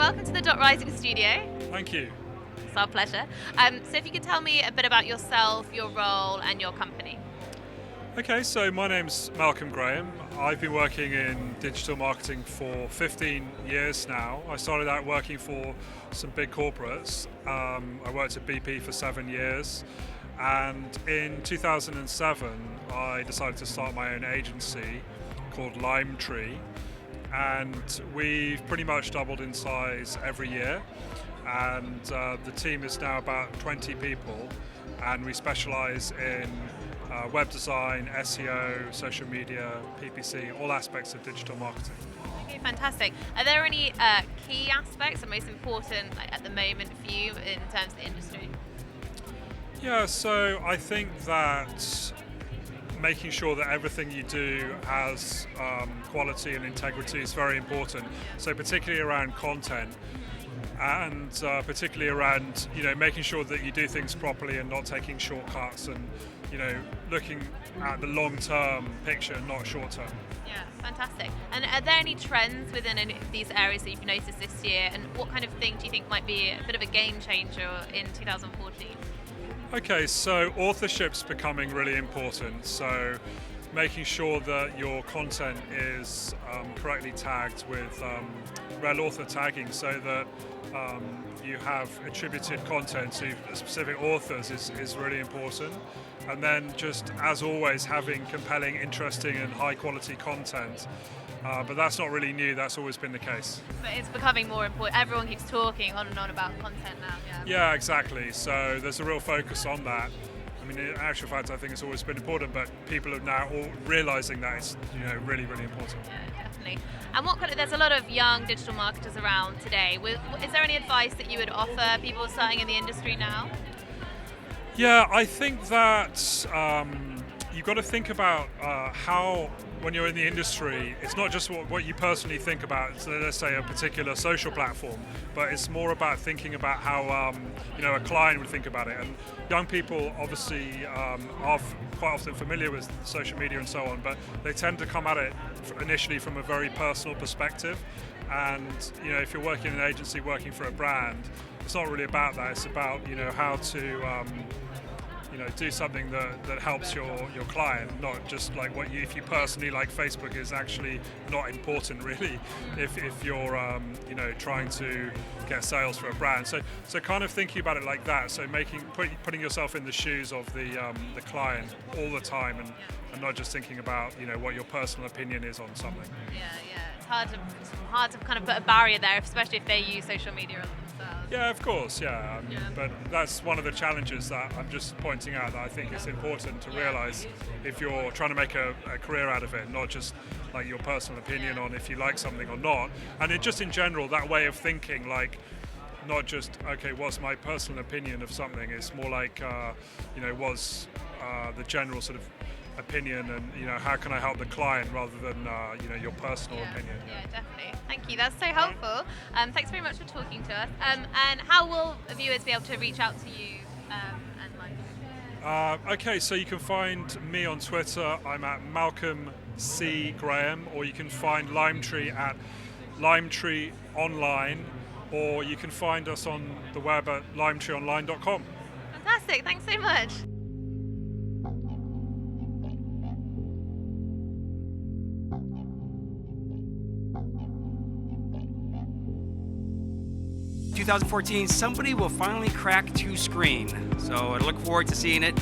welcome to the Rising studio. Thank you. It's our pleasure. So if you could tell me a bit about yourself, your role, and your company. Okay, so my name's Malcolm Graham. I've been working in digital marketing for 15 years now. I started out working for some big corporates. I worked at BP for 7 years, and in 2007 I decided to start my own agency called LimeTree, and we've pretty much doubled in size every year, and the team is now about 20 people, and we specialize in web design, SEO, social media, PPC, all aspects of digital marketing. Okay, fantastic. Are there any key aspects that are most important at the moment for you in terms of the industry? Yeah, so I think that making sure that everything you do has quality and integrity is very important. So particularly around content, and particularly around making sure that you do things properly and not taking shortcuts, and looking at the long-term picture, not short-term. Yeah, fantastic. And are there any trends within any of these areas that you've noticed this year, and what kind of thing do you think might be a bit of a game changer in 2014? Okay, so authorship's becoming really important. So making sure that your content is correctly tagged with rel author tagging, so that you have attributed content to specific authors is really important. And then just as always, having compelling, interesting and high quality content. But that's not really new, that's always been the case. But it's becoming more important. Everyone keeps talking on and on about content now. Yeah, exactly. So there's a real focus on that. I mean, in actual fact, I think it's always been important, but people are now all realizing that it's really, really important. Yeah, definitely. And there's a lot of young digital marketers around today. Is there any advice that you would offer people starting in the industry now? Yeah, I think that you've got to think about how, when you're in the industry, it's not just what you personally think about, so let's say a particular social platform, but it's more about thinking about how a client would think about it. And young people obviously are quite often familiar with social media and so on, but they tend to come at it initially from a very personal perspective. And if you're working in an agency, working for a brand, it's not really about that. It's about how to do something that helps your client, not just like if you personally like Facebook is actually not important really if you're trying to get sales for a brand. So kind of thinking about it like that. So putting yourself in the shoes of the client all the time, and not just thinking about what your personal opinion is on something. Yeah. It's hard to kind of put a barrier there, especially if they use social media themselves. Yeah, of course, yeah. But that's one of the challenges that I'm just pointing out, that I think it's important to realise if you're trying to make a career out of it, not just like your personal opinion on if you like something or not. And just in general, that way of thinking, like not just, okay, what's my personal opinion of something, it's more like, what's the general sort of opinion, and how can I help the client rather than your personal opinion. Yeah, definitely. Thank you. That's so helpful. Thanks very much for talking to us. And how will viewers be able to reach out to you and like? Okay, so you can find me on Twitter. I'm at Malcolm C. Graham, or you can find LimeTree at LimeTree Online, or you can find us on the web at LimeTreeOnline.com. Fantastic. Thanks so much. 2014, somebody will finally crack to screen. So I look forward to seeing it.